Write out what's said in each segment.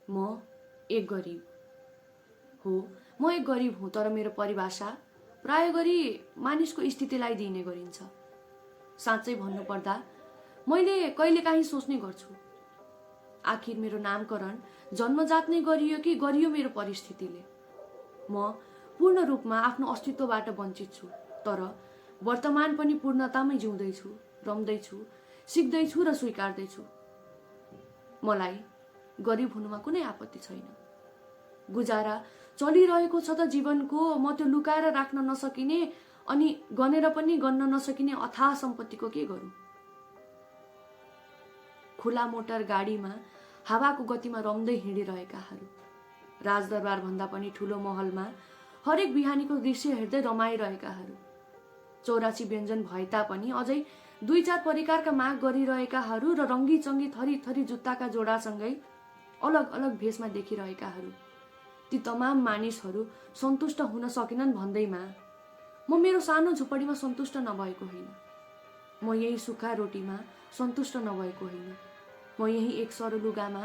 म एक गरिब हो। म एक गरिब हुँ, तर मेरो परिभाषा प्राय गरी मानिसको स्थितिलाई दिइने गरिन्छ। साँच्चै भन्नुपर्दा मैले कहिलेकाहीँ सोच्ने गर्छु, आखिर मेरो नामकरण जन्मजात नै गरियो कि गरियो मेरो परिस्थितिले। म पूर्ण रूपमा आफ्नो अस्तित्वबाट वञ्चित छु, तर वर्तमान पनि पूर्णतामै जिउँदैछु, रम्दैछु, सिक्दैछु र स्वीकार्दैछु। मलाई गरिब हुनुमा कुनै आपत्ति छैन। गुजारा चलिरहेको छ त जीवनको, म त्यो लुकाएर राख्न नसकिने अनि गनेर पनि गन्न नसकिने अथाह सम्पत्तिको के गरौँ? खुला मोटर गाडीमा हावाको गतिमा रम्दै हिँडिरहेकाहरू, राजदरबार भन्दा पनि ठुलो महलमा हरेक बिहानीको दृश्य हेर्दै रमाइरहेकाहरू, 84 व्यञ्जन भए तापनि अझै 2-4 परिकारका माग गरिरहेकाहरू र रङ्गी चङ्गी थरी थरी जुत्ताका जोडासँगै अलग अलग भेषमा देखिरहेकाहरू, ती तमाम मानिसहरू सन्तुष्ट हुन सकेनन् भन्दैमा म मेरो सानो झुपडीमा सन्तुष्ट नभएको होइन। म यही सुक्खा रोटीमा सन्तुष्ट नभएको होइन। म यही एक सरो लुगामा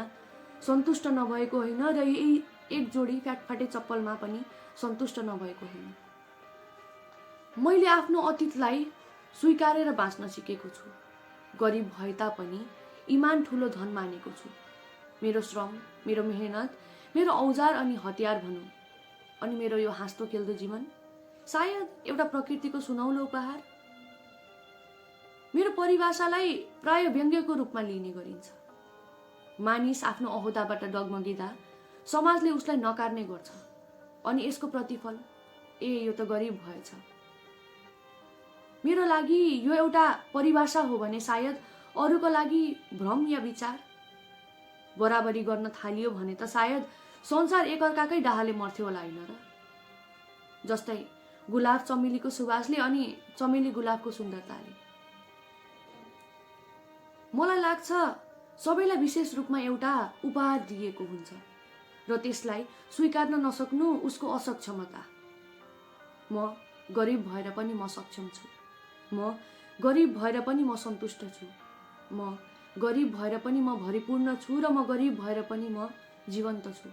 सन्तुष्ट नभएको होइन र यही एक जोडी फ्याटफाटे चप्पलमा पनि सन्तुष्ट नभएको होइन। मैले आफ्नो अतीतलाई स्वीकारेर बाँच्न सिकेको छु। गरिब भए तापनि इमान ठुलो धन मानेको छु। मेरो श्रम, मेरो मेहनत, मेरो औजार अनि हतियार भनौँ, अनि मेरो यो हाँस्दो खेल्दो जीवन सायद एउटा प्रकृतिको सुनौलो उपहार। मेरो परिभाषालाई प्राय व्यङ्ग्यको रूपमा लिने गरिन्छ। मानिस आफ्नो अहोदाबाट डगमगिँदा समाजले उसलाई नकार्ने गर्छ, अनि यसको प्रतिफल यो त गरिब भएछ। मेरो लागि यो एउटा परिभाषा हो भने सायद अरूको लागि भ्रम या विचार। बराबरी गर्न थालियो भने त सायद संसार एकअर्काकै डाहाले मर्थ्यो होला होइन र? जस्तै गुलाब चमेलीको सुवासले अनि चमेली गुलाबको सुन्दरताले। मलाई लाग्छ सबैलाई विशेष रूपमा एउटा उपहार दिएको हुन्छ र त्यसलाई स्वीकार्न नसक्नु उसको असक्षमता। म गरिब भएर पनि म सक्षम छु। म गरिब भएर पनि म सन्तुष्ट छु। म गरिब भएर पनि म भरिपूर्ण छु र म गरिब भएर पनि म जीवन्त छु।